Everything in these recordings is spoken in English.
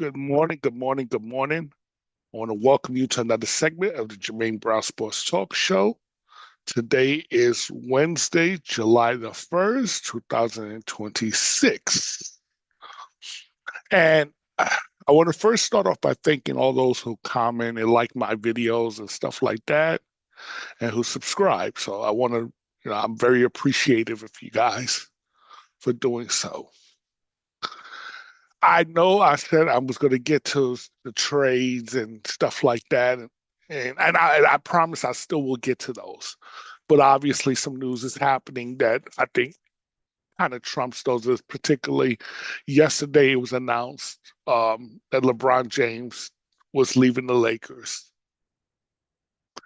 Good morning, good morning, good morning. I want to welcome you to another segment of the Jermaine Brown Sports Talk Show. Today is Wednesday, July the 1st, 2026. And I want to first start off by thanking all those who comment and like my videos and stuff like that and who subscribe. So I want to, I'm very appreciative of you guys for doing so. I know I said I was going to get to the trades and stuff like that, and I promise I still will get to those. But obviously, some news is happening that I think kind of trumps those. Particularly yesterday, it was announced that LeBron James was leaving the Lakers,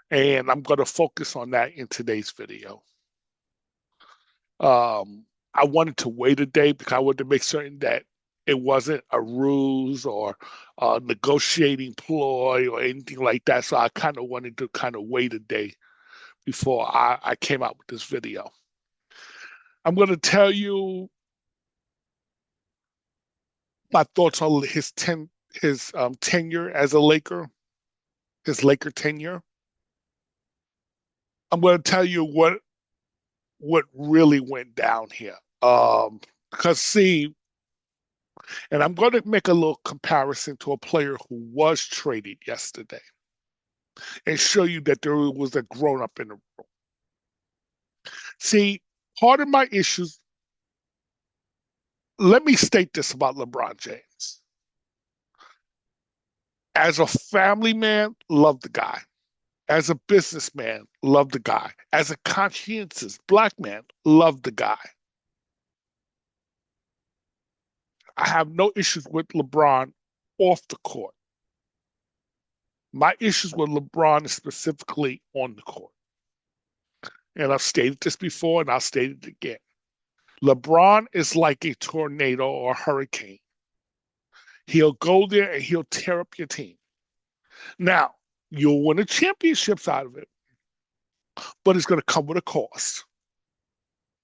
and I'm going to focus on that in today's video. I wanted to wait a day because I wanted to make certain that it wasn't a ruse or a negotiating ploy or anything like that. So I kind of wanted to kind of wait a day before I came out with this video. I'm going to tell you my thoughts on his tenure as a Laker, his Laker tenure. I'm going to tell you what really went down here. Because see, and I'm going to make a little comparison to a player who was traded yesterday and show you that there was a grown up in the room. See, part of my issues, let me state this about LeBron James. As a family man, love the guy. As a businessman, love the guy. As a conscientious black man, love the guy. I have no issues with LeBron off the court. My issues with LeBron is specifically on the court. And I've stated this before and I'll state it again. LeBron is like a tornado or a hurricane. He'll go there and he'll tear up your team. Now, you'll win the championships out of it, but it's going to come with a cost.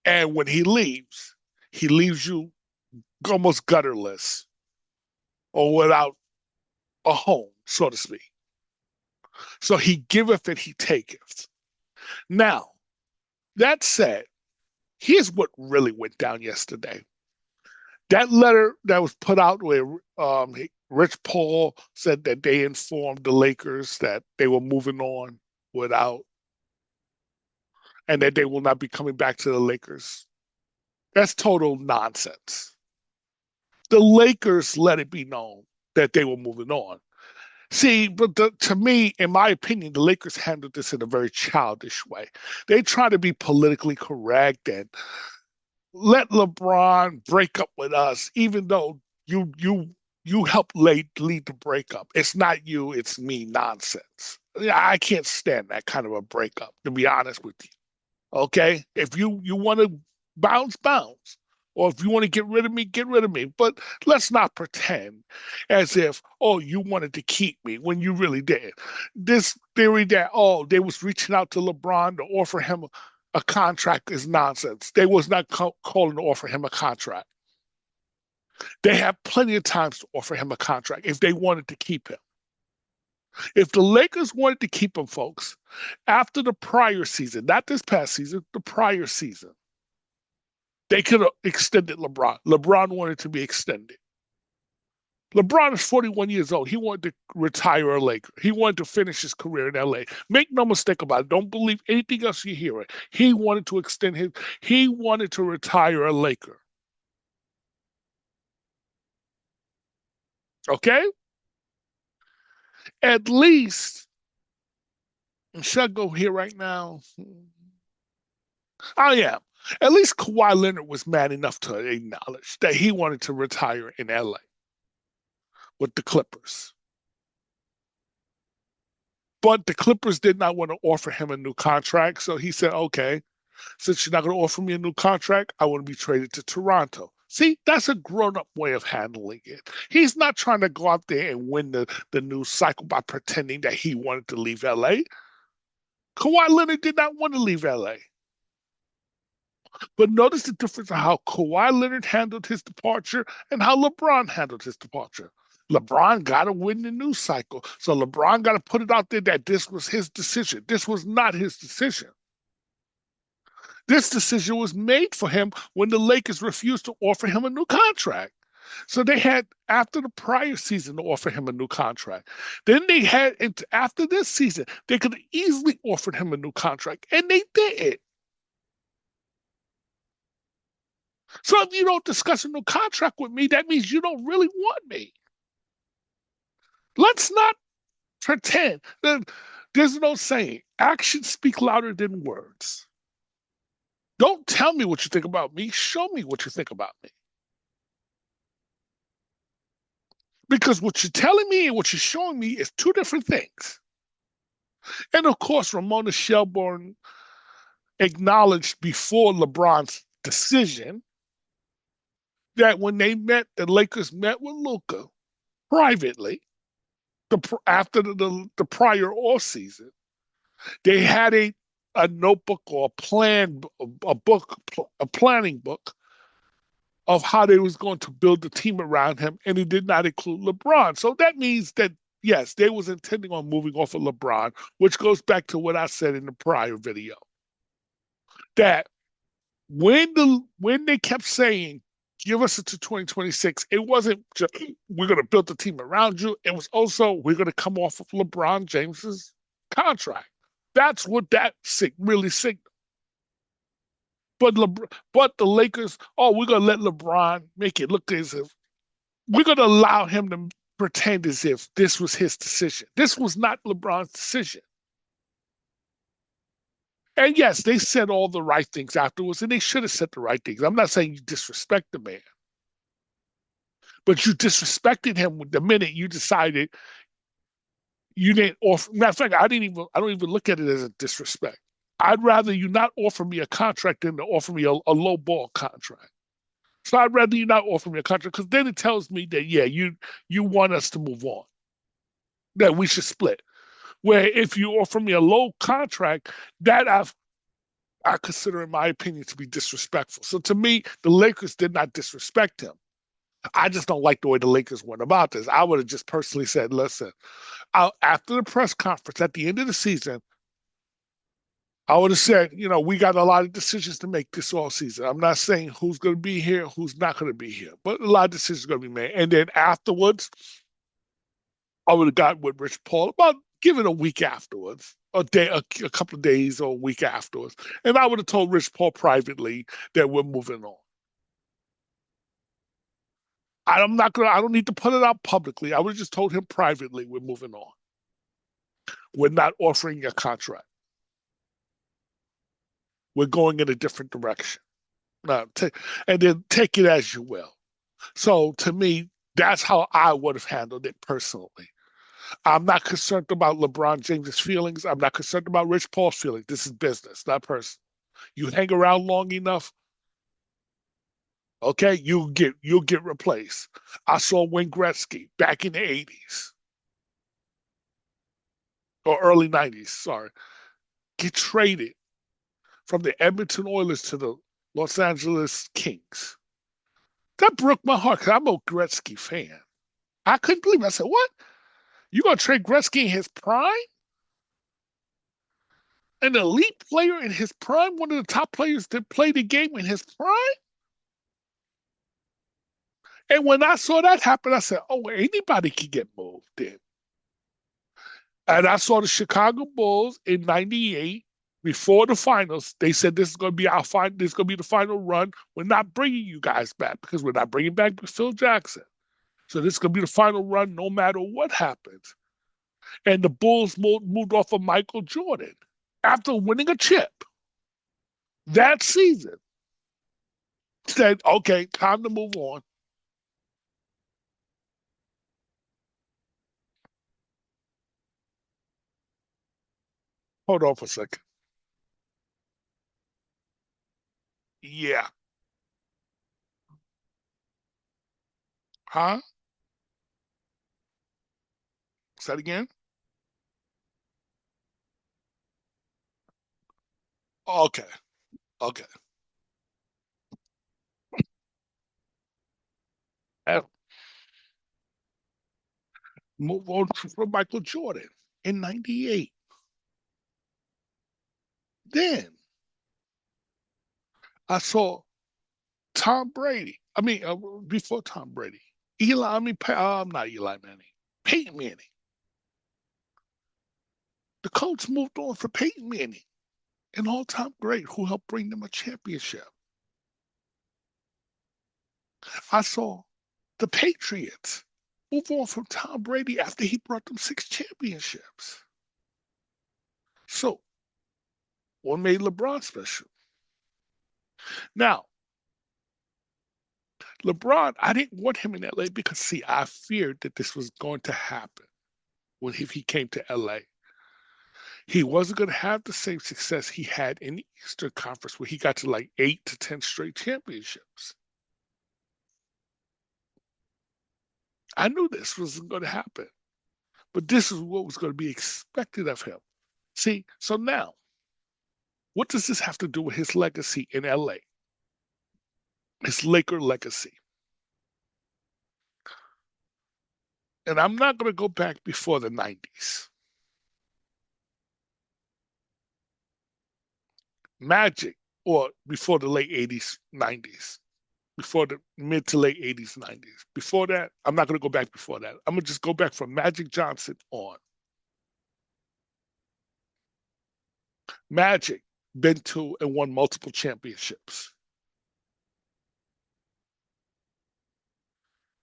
And when he leaves you almost gutterless or without a home, so to speak. So he giveth and he taketh. Now, that said, here's what really went down yesterday. That letter that was put out where Rich Paul said that they informed the Lakers that they were moving on without, and that they will not be coming back to the Lakers. That's total nonsense. The Lakers let it be known that they were moving on. See, but to me, in my opinion, the Lakers handled this in a very childish way. They try to be politically correct and let LeBron break up with us, even though you helped lead the breakup. It's not you, it's me nonsense. I can't stand that kind of a breakup, to be honest with you. Okay? If you want to bounce, bounce. Or if you want to get rid of me, get rid of me. But let's not pretend as if, oh, you wanted to keep me when you really did. This theory that, oh, they was reaching out to LeBron to offer him a contract is nonsense. They was not calling to offer him a contract. They have plenty of times to offer him a contract if they wanted to keep him. If the Lakers wanted to keep him, folks, after the prior season, not this past season, the prior season, they could have extended LeBron. LeBron wanted to be extended. LeBron is 41 years old. He wanted to retire a Laker. He wanted to finish his career in LA. Make no mistake about it. Don't believe anything else you hear. He wanted to he wanted to retire a Laker. Okay? At least, should I go here right now? I am. At least Kawhi Leonard was man enough to acknowledge that he wanted to retire in LA with the Clippers. But the Clippers did not want to offer him a new contract. So he said, okay, since you're not going to offer me a new contract, I want to be traded to Toronto. See, that's a grown up way of handling it. He's not trying to go out there and win the news cycle by pretending that he wanted to leave LA. Kawhi Leonard did not want to leave LA. But notice the difference of how Kawhi Leonard handled his departure and how LeBron handled his departure. LeBron got to win the news cycle. So LeBron got to put it out there that this was his decision. This was not his decision. This decision was made for him when the Lakers refused to offer him a new contract. So they had after the prior season to offer him a new contract. Then they had after this season, they could have easily offered him a new contract, and they didn't. So if you don't discuss a new contract with me, that means you don't really want me. Let's not pretend. There's no saying. Actions speak louder than words. Don't tell me what you think about me. Show me what you think about me. Because what you're telling me and what you're showing me is two different things. And of course, Ramona Shelburne acknowledged before LeBron's decision that when they met, the Lakers met with Luka privately after the prior off season. They had a notebook or a plan, a book, a planning book of how they was going to build the team around him, and he did not include LeBron. So that means that yes, they was intending on moving off of LeBron, which goes back to what I said in the prior video. That when they kept saying, give us it to 2026, it wasn't just we're gonna build the team around you. It was also we're gonna come off of LeBron James's contract. That's what that really signaled. But the Lakers, oh, we're gonna let LeBron make it look as if we're gonna allow him to pretend as if this was his decision. This was not LeBron's decision. And yes, they said all the right things afterwards, and they should have said the right things. I'm not saying you disrespect the man, but you disrespected him the minute you decided you didn't offer. Matter of fact, I don't even look at it as a disrespect. I'd rather you not offer me a contract than to offer me a low ball contract. So I'd rather you not offer me a contract because then it tells me that yeah, you want us to move on, that we should split. Where if you offer me a low contract, that I consider, in my opinion, to be disrespectful. So to me, the Lakers did not disrespect him. I just don't like the way the Lakers went about this. I would have just personally said, listen, after the press conference at the end of the season, I would have said, we got a lot of decisions to make this all season. I'm not saying who's going to be here, who's not going to be here, but a lot of decisions are going to be made. And then afterwards, I would have gotten with Rich Paul about give it a week afterwards, a couple of days or a week afterwards, and I would have told Rich Paul privately that we're moving on. I'm not gonna. I don't need to put it out publicly. I would have just told him privately we're moving on. We're not offering a contract. We're going in a different direction. Now, and then take it as you will. So to me, that's how I would have handled it personally. I'm not concerned about LeBron James's feelings. I'm not concerned about Rich Paul's feelings. This is business, not personal. You hang around long enough, okay, you'll get replaced. I saw Wayne Gretzky back in the 80s or early 90s, sorry, get traded from the Edmonton Oilers to the Los Angeles Kings. That broke my heart because I'm a Gretzky fan. I couldn't believe it. I said, what? You gonna trade Gretzky in his prime? An elite player in his prime, one of the top players that played the game in his prime? And when I saw that happen, I said, oh, anybody can get moved then. And I saw the Chicago Bulls in '98 before the finals. They said this is going to be our final. This is going to be the final run. We're not bringing you guys back because we're not bringing back Phil Jackson. So this is going to be the final run, no matter what happens. And the Bulls moved off of Michael Jordan after winning a chip that season. Said, okay, time to move on. Hold on for a second. Yeah. Huh? Say it again. Okay. Okay. Move on from Michael Jordan in 98. Then I saw Tom Brady. Before Tom Brady. Not Eli Manning. Peyton Manning. The Colts moved on for Peyton Manning, an all-time great who helped bring them a championship. I saw the Patriots move on from Tom Brady after he brought them 6 championships. So, what made LeBron special? Now, LeBron, I didn't want him in LA because, see, I feared that this was going to happen if he came to LA. He wasn't going to have the same success he had in the Eastern Conference, where he got to like 8 to 10 straight championships. I knew this wasn't going to happen, but this is what was going to be expected of him. See, so now, what does this have to do with his legacy in LA? His Laker legacy. And I'm not going to go back before the 90s. Magic, or before the late 80s, 90s, before the mid to late 80s, 90s. Before that, I'm not going to go back before that. I'm going to just go back from Magic Johnson on. Magic been to and won multiple championships.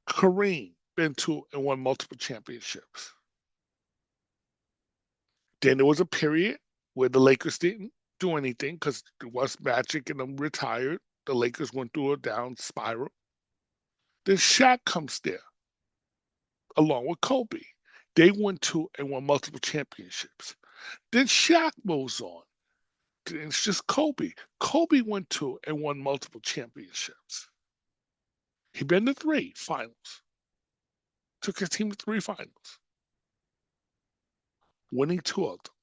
Kareem been to and won multiple championships. Then there was a period where the Lakers didn't do anything because it was Magic and them retired. The Lakers went through a down spiral. Then Shaq comes there along with Kobe. They went to and won multiple championships. Then Shaq moves on. It's just Kobe. Kobe went to and won multiple championships. He been to 3 finals. Took his team to 3 finals. Winning 2 of them.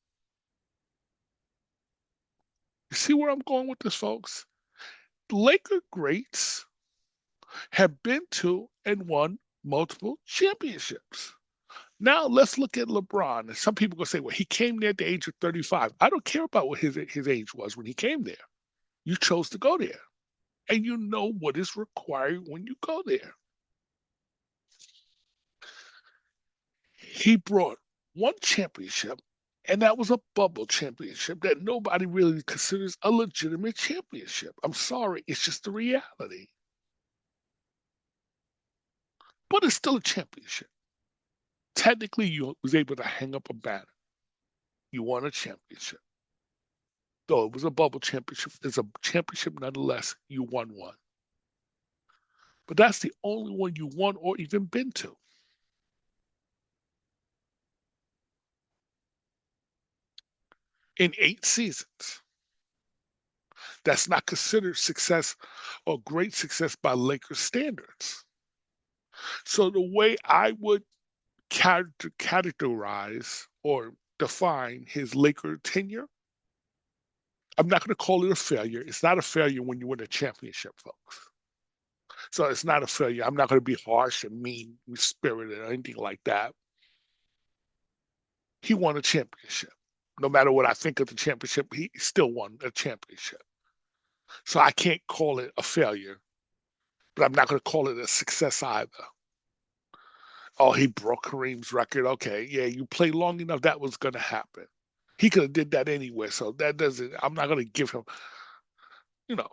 You see where I'm going with this, folks? Laker greats have been to and won multiple championships. Now let's look at LeBron. And some people gonna say, well, he came there at the age of 35. I don't care about what his age was when he came there. You chose to go there. And you know what is required when you go there. He brought 1 championship, and that was a bubble championship that nobody really considers a legitimate championship. I'm sorry, it's just the reality. But it's still a championship. Technically, you was able to hang up a banner. You won a championship. Though it was a bubble championship, it's a championship nonetheless. You won one. But that's the only one you won or even been to. In 8 seasons. That's not considered success or great success by Lakers standards. So the way I would categorize or define his Laker tenure, I'm not going to call it a failure. It's not a failure when you win a championship, folks. So it's not a failure. I'm not going to be harsh and mean spirited or anything like that. He won a championship. No matter what I think of the championship, he still won a championship. So I can't call it a failure, but I'm not going to call it a success either. Oh, he broke Kareem's record. Okay, yeah, you play long enough, that was going to happen. He could have did that anyway, so that doesn't. I'm not going to give him, you know,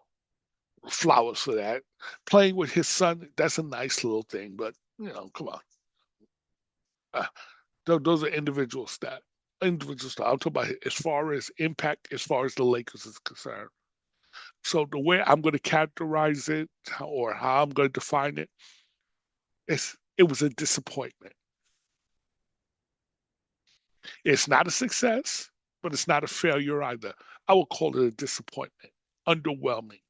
flowers for that. Playing with his son, that's a nice little thing, but come on. Uh, those are individual stats. Individual stuff. I'm talking about as far as impact, as far as the Lakers is concerned. So the way I'm going to characterize it, or how I'm going to define it, it was a disappointment. It's not a success, but it's not a failure either. I would call it a disappointment, underwhelming.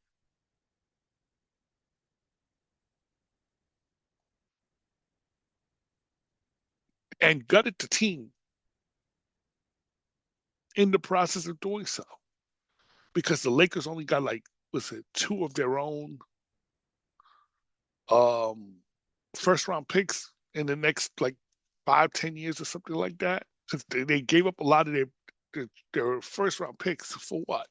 And gutted the team in the process of doing so. Because the Lakers only got like, was it 2 of their own um, first round picks in the next like 5, 10 years or something like that. Because they gave up a lot of their first round picks for what?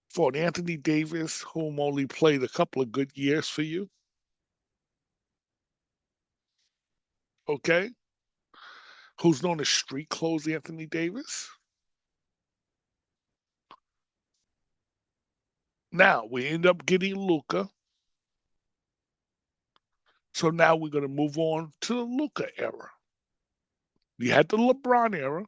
For an Anthony Davis, whom only played a couple of good years for you. Okay. Who's known as street clothes Anthony Davis. Now we end up getting Luka. So now we're going to move on to the Luka era. We had the LeBron era,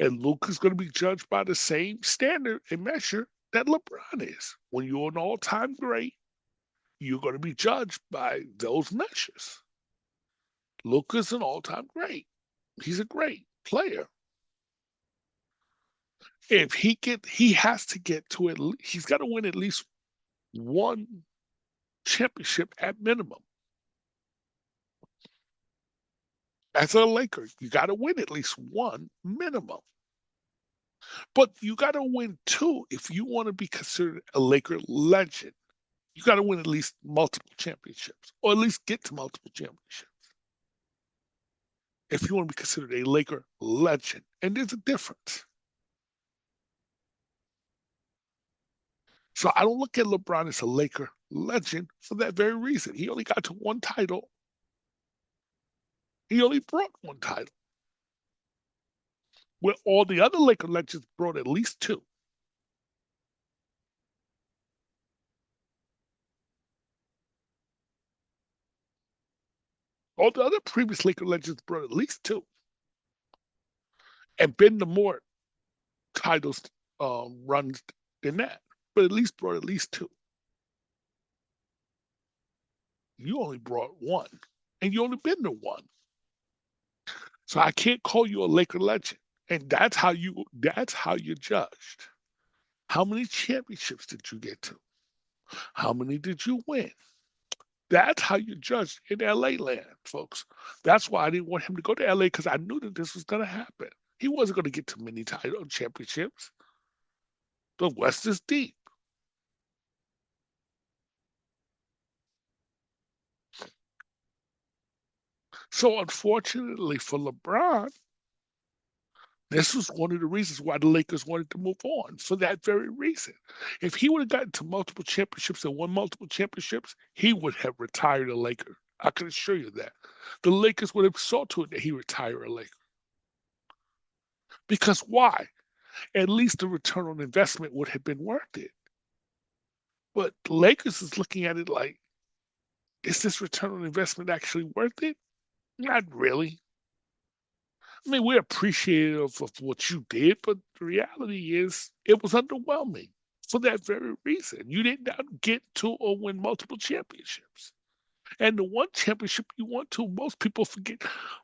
and Luka's going to be judged by the same standard and measure that LeBron is. When you're an all-time great, you're going to be judged by those measures. Luka's an all-time great. He's a great player. If he has to get to it. He's got to win at least one championship at minimum. As a Laker, you got to win at least one minimum. But you got to win two if you want to be considered a Laker legend. You got to win at least multiple championships, or at least get to multiple championships. If you want to be considered a Laker legend, and there's a difference. So I don't look at LeBron as a Laker legend for that very reason. He only got to one title. He only brought one title. Where all the other Laker legends brought at least two. All the other previous Laker legends brought at least two. And been to more titles runs than that, but at least brought at least two. You only brought one, and you only been to one. So I can't call you a Laker legend, and that's how you're judged. How many championships did you get to? How many did you win? That's how you're judged in LA land, folks. That's why I didn't want him to go to LA because I knew that this was going to happen. He wasn't going to get too many title championships. The West is deep. So unfortunately for LeBron, this was one of the reasons why the Lakers wanted to move on for that very reason. If he would have gotten to multiple championships and won multiple championships, he would have retired a Laker. I can assure you that. The Lakers would have saw to it that he retire a Laker. Because why? At least the return on investment would have been worth it. But the Lakers is looking at it like, is this return on investment actually worth it? Not really. I mean, we're appreciative of what you did, but the reality is it was underwhelming for that very reason. You did not get to or win multiple championships. And the one championship you want to, most people forget.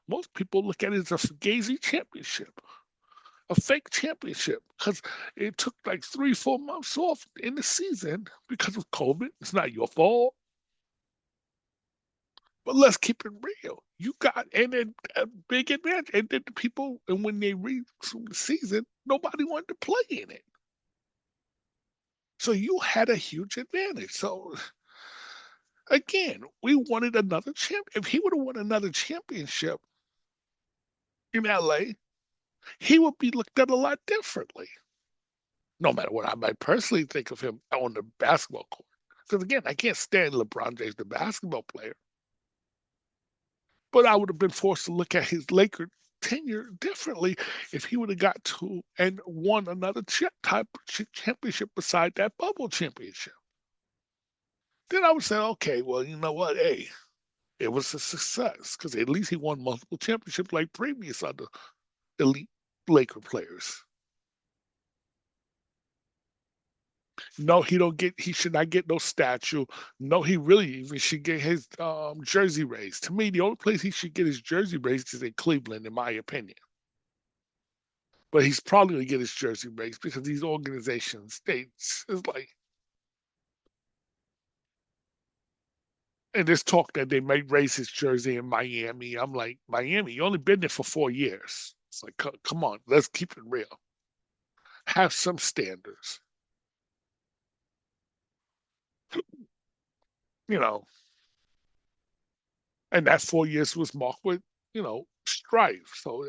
Most people look at it as a fugazi championship, a fake championship, because it took like 3, 4 months off in the season because of COVID. It's not your fault. But let's keep it real. You got and then a big advantage. And then the people, and when they resumed the season, nobody wanted to play in it. So you had a huge advantage. So again, we wanted another champ. If he would have won another championship in LA, he would be looked at a lot differently. No matter what I might personally think of him on the basketball court. Because again, I can't stand LeBron James, the basketball player. But I would have been forced to look at his Laker tenure differently if he would have got to and won another type championship beside that bubble championship. Then I would say, okay, well, you know what? Hey, it was a success because at least he won multiple championships like previous other elite Laker players. No, he don't get. He should not get no statue. No, he really even should get his jersey raised. To me, the only place he should get his jersey raised is in Cleveland, in my opinion. But he's probably going to get his jersey raised because these organizations, states, is like, and there's talk that they might raise his jersey in Miami. I'm like, Miami, you only been there for 4 years. It's like, come on, let's keep it real. Have some standards. You know, and that 4 years was marked with strife. So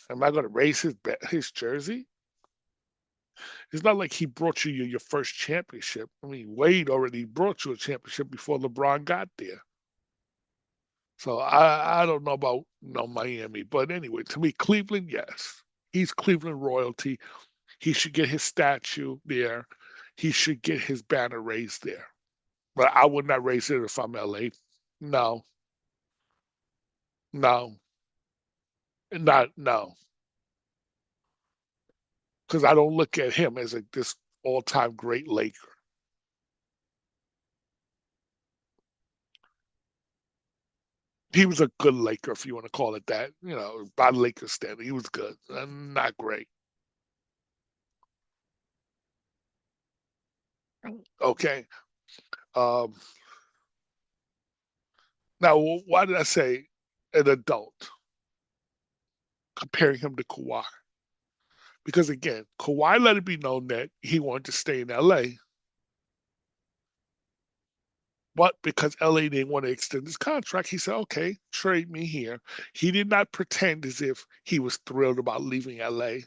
am I going to raise his jersey? It's not like he brought you your first championship. I mean, Wade already brought you a championship before LeBron got there. So I don't know about Miami, but anyway, to me, Cleveland, yes, he's Cleveland royalty. He should get his statue there. He should get his banner raised there. But I would not raise it if I'm LA. No, no, not no, because I don't look at him as this all-time great Laker. He was a good Laker, if you want to call it that. By Lakers standard, he was good, not great. Okay. Um, Now, why did I say an adult comparing him to Kawhi? Because again, Kawhi let it be known that he wanted to stay in LA, but because LA didn't want to extend his contract, he said, okay, trade me here. He did not pretend as if he was thrilled about leaving LA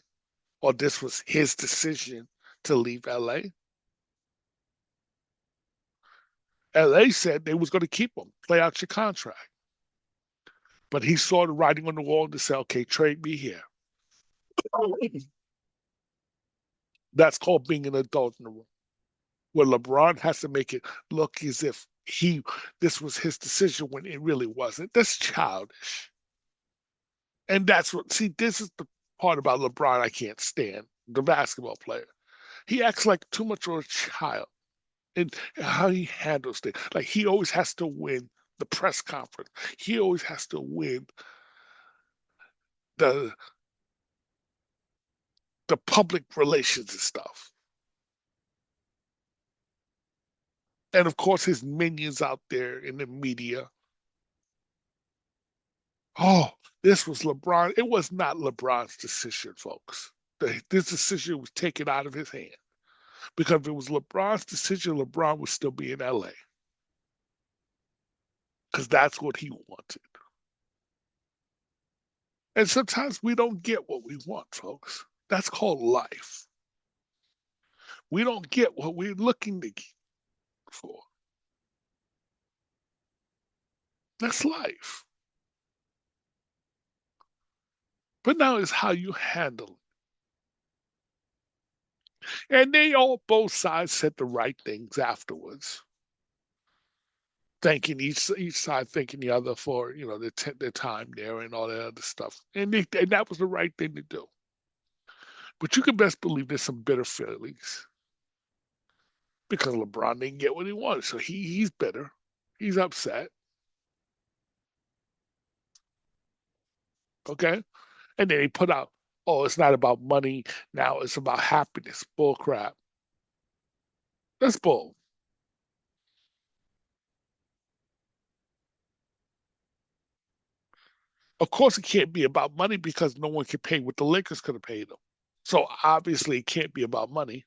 or this was his decision to leave LA. LA said they was going to keep him, play out your contract. But he saw the writing on the wall and said, okay, trade me here. That's called being an adult in the room. Where LeBron has to make it look as if this was his decision when it really wasn't. That's childish. And that's this is the part about LeBron I can't stand, the basketball player. He acts like too much of a child in how he handles things. Like he always has to win the press conference. He always has to win the public relations and stuff. And of course, his minions out there in the media. Oh, this was LeBron. It was not LeBron's decision, folks. This decision was taken out of his hand. Because if it was LeBron's decision, LeBron would still be in LA. Because that's what he wanted. And sometimes we don't get what we want, folks. That's called life. We don't get what we're looking to get for. That's life. But now it's how you handle it. And they all, both sides said the right things afterwards. Thanking each side, thanking the other for their time there and all that other stuff, and that was the right thing to do. But you can best believe there's some bitter feelings because LeBron didn't get what he wanted, so he's bitter, he's upset. Okay, and then he put out, "Oh, it's not about money now; it's about happiness." Bull crap. That's bull. Of course, it can't be about money because no one can pay what the Lakers could have paid them. So obviously, it can't be about money.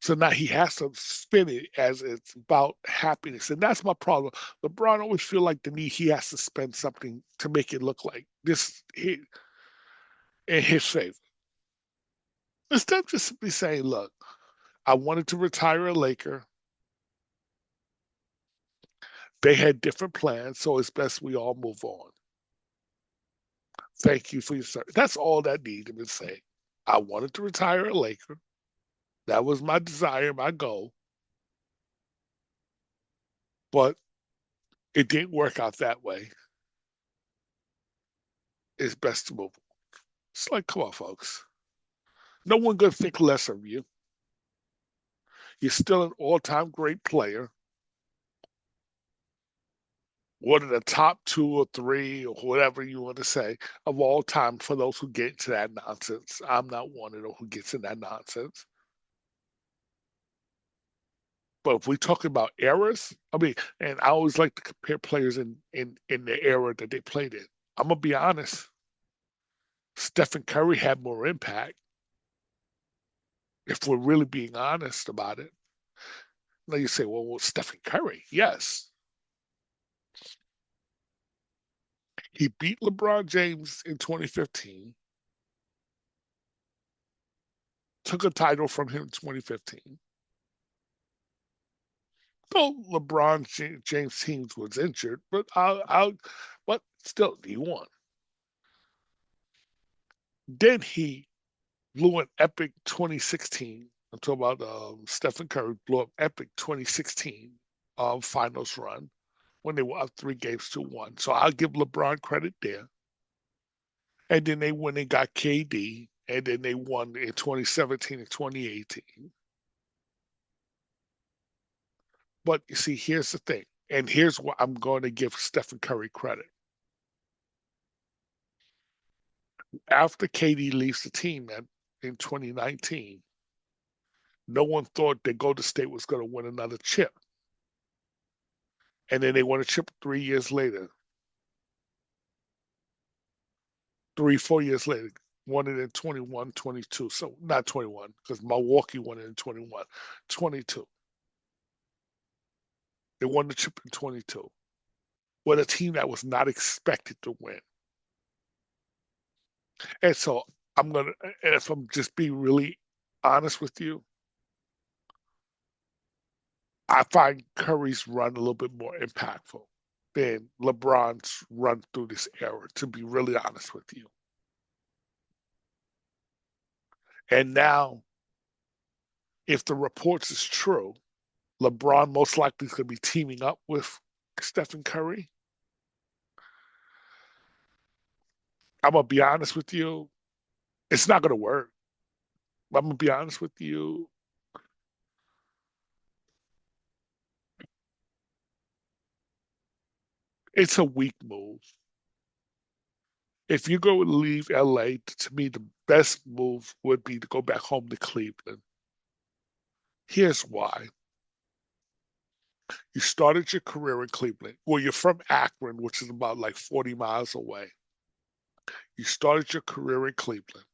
So now he has to spin it as it's about happiness. And that's my problem. LeBron always feel like the need he has to spend something to make it look like in his favor. Instead of just simply saying, look, I wanted to retire a Laker. They had different plans, so it's best we all move on. Thank you for your service. That's all that needed to be said. I wanted to retire a Laker. That was my desire, my goal. But it didn't work out that way. It's best to move on. It's like, come on, folks. No one gonna think less of you. You're still an all-time great player. One of the top two or three or whatever you want to say of all time for those who get into that nonsense. I'm not one of those who gets in that nonsense. But if we talk about eras, I mean, and I always like to compare players in the era that they played in. I'm gonna be honest. Stephen Curry had more impact if we're really being honest about it. Now you say, well, Stephen Curry, yes, He beat LeBron James in 2015, took a title from him in 2015. Though LeBron James teams was injured, but but still he won. Then he blew an epic 2016. I'm talking about Stephen Curry blew up epic 2016 finals run when they were up 3 games to 1. So I'll give LeBron credit there. And then they went and got KD, and then they won in 2017 and 2018. But you see, here's the thing, and here's what I'm going to give Stephen Curry credit. After KD leaves the team in 2019, no one thought that Golden State was going to win another chip. And then they won a chip 3 years later. 4 years later, won it in 21, 22. So not 21, because Milwaukee won it in 21, 22. They won the chip in 22 with a team that was not expected to win. And so and if I'm just being really honest with you, I find Curry's run a little bit more impactful than LeBron's run through this era, to be really honest with you. And now, if the reports is true, LeBron most likely is going to be teaming up with Stephen Curry. I'm going to be honest with you, it's not going to work. I'm going to be honest with you. It's a weak move. If you go and leave LA, to me, the best move would be to go back home to Cleveland. Here's why. You started your career in Cleveland. Well, you're from Akron, which is about like 40 miles away. You started your career in Cleveland.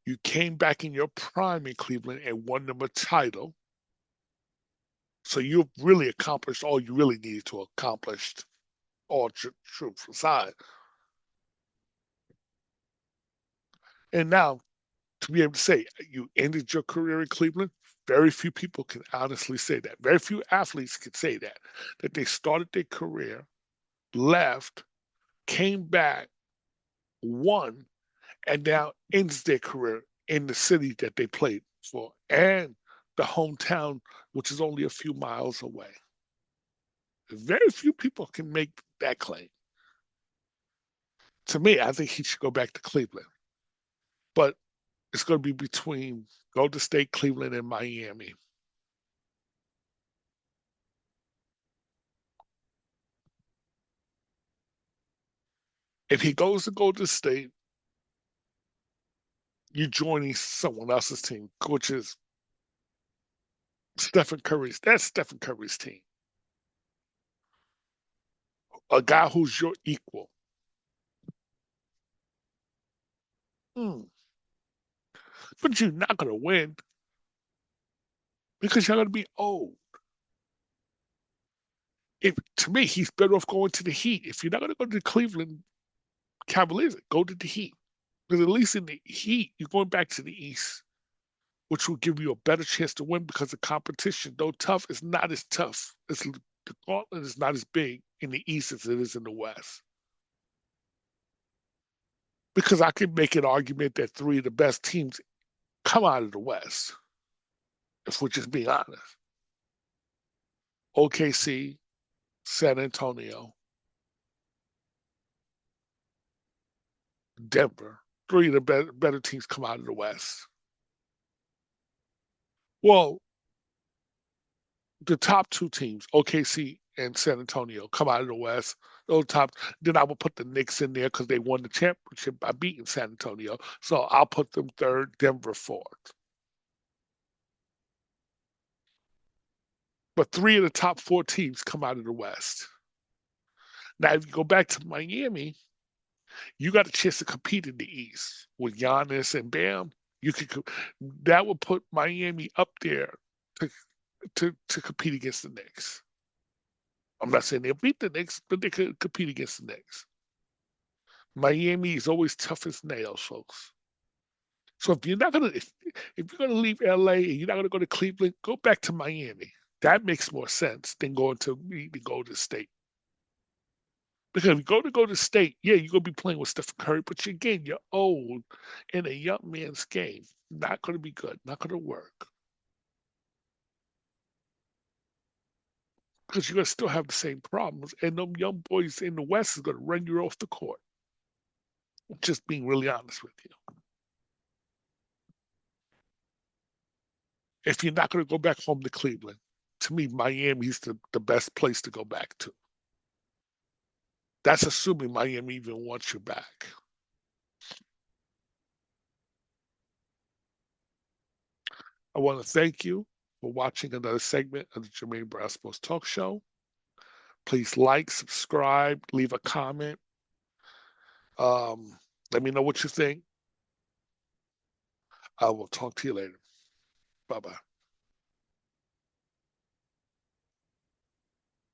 You came back in your prime in Cleveland and won them a title. So you've really accomplished all you really needed to accomplish, all truth aside. And now, to be able to say you ended your career in Cleveland, very few people can honestly say that. Very few athletes can say that they started their career, left, came back, won, and now ends their career in the city that they played for and the hometown, which is only a few miles away. Very few people can make that claim. To me, I think he should go back to Cleveland. But it's going to be between Golden State, Cleveland, and Miami. If he goes to Golden State, you're joining someone else's team, which is Stephen Curry's. That's Stephen Curry's team. A guy who's your equal. Mm. But you're not going to win because you're going to be old. If to me, he's better off going to the Heat. If you're not going to go to the Cleveland Cavaliers, go to the Heat. Because at least in the Heat, you're going back to the East, which will give you a better chance to win because the competition, though tough, is not as tough. The gauntlet is not as big in the East as it is in the West. Because I can make an argument that 3 of the best teams come out of the West, if we're just being honest. OKC, San Antonio, Denver. 3 of the better teams come out of the West. Well, the top 2 teams, OKC and San Antonio, come out of the West. Those top. Then I will put the Knicks in there because they won the championship by beating San Antonio. So I'll put them third, Denver fourth. But 3 of the top 4 teams come out of the West. Now, if you go back to Miami, you got a chance to compete in the East with Giannis and Bam. You could that would put Miami up there to compete against the Knicks. I'm not saying they'll beat the Knicks, but they could compete against the Knicks. Miami is always tough as nails, folks. So if you're gonna leave LA and you're not gonna go to Cleveland, go back to Miami. That makes more sense than going to the Golden State. Because if you go to Golden State, yeah, you're gonna be playing with Stephen Curry, but again, you're old in a young man's game. Not gonna be good, not gonna work. Because you're gonna still have the same problems, and them young boys in the West is gonna run you off the court. Just being really honest with you. If you're not gonna go back home to Cleveland, to me, Miami's the best place to go back to. That's assuming Miami even wants you back. I want to thank you for watching another segment of the Jermaine Brown Sports Talk Show. Please like, subscribe, leave a comment. Let me know what you think. I will talk to you later. Bye bye.